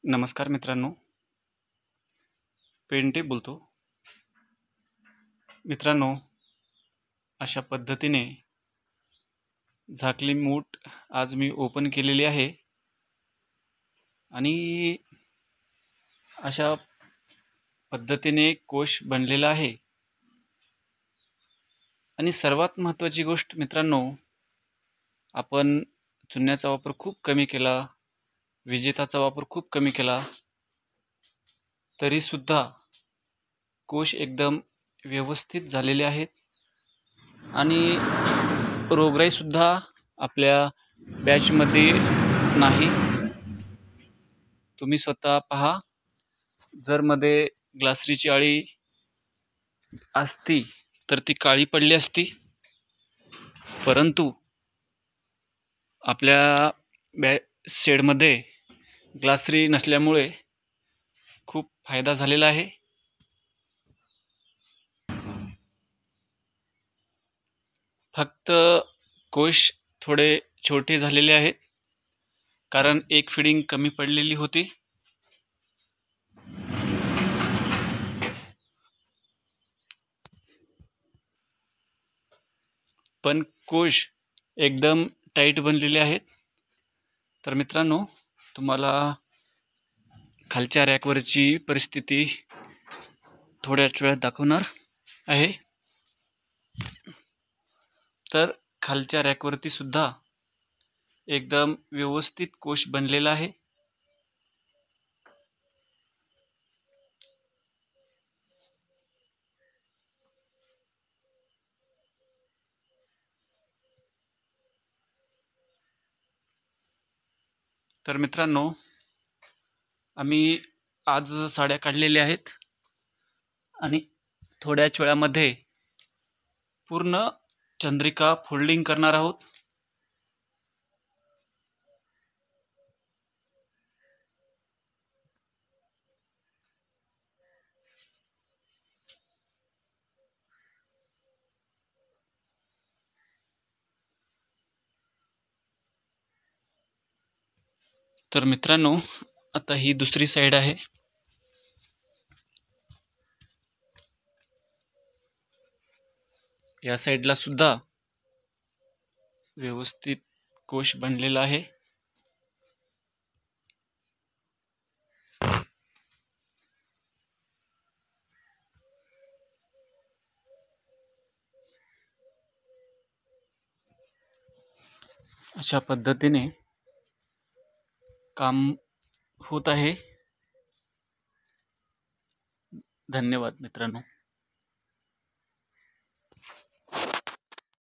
नमस्कार मित्रांनो, पेंटे बोलतो. मित्रांनो, अशा पद्धतीने झाकली मूठ आज मी ओपन केलेली आहे आणि अशा पद्धतीने कोश बनलेला आहे. आणि सर्वात महत्त्वाची गोष्ट मित्रांनो, आपण चुन्याचा वापर खूप कमी केला, विजेताचा वापर खूप कमी केला, तरी सुद्धा कोश एकदम व्यवस्थित झालेले आहेत आणि रोगराई सुद्धा आपल्या बॅचमध्ये नाही. तुम्ही स्वतः पहा, जर मध्ये ग्लासरीची अळी असती तर ती काळी पडली असती, परंतु आपल्या शेडमध्ये ग्लासरी नसल्यामुळे खूप फायदा झालेला आहे. फक्त कोश थोडे छोटे झालेले आहेत, कारण एक फिडिंग कमी पडलेली होती. पण कोश एकदम टाईट बनलेले आहेत. तर मित्रांनो, तुम्हाला खालच्या रॅकवरची परिस्थिती थोड्याच वेळात दाखवणार आहे. तर खालच्या रॅकवरती सुद्धा एकदम व्यवस्थित कोश बनलेला आहे. तर मित्रांनो, आम्ही आज साड्या काढलेल्या आहेत आणि थोड्याच वेळामध्ये पूर्ण चंद्रिका फोल्डिंग करणार आहोत. तर मित्रांनो, आता ही दुसरी साइड आहे. या साइडला सुद्धा व्यवस्थित कोश बनलेला आहे. अशा पद्धतीने काम होत आहे. धन्यवाद मित्रांनो.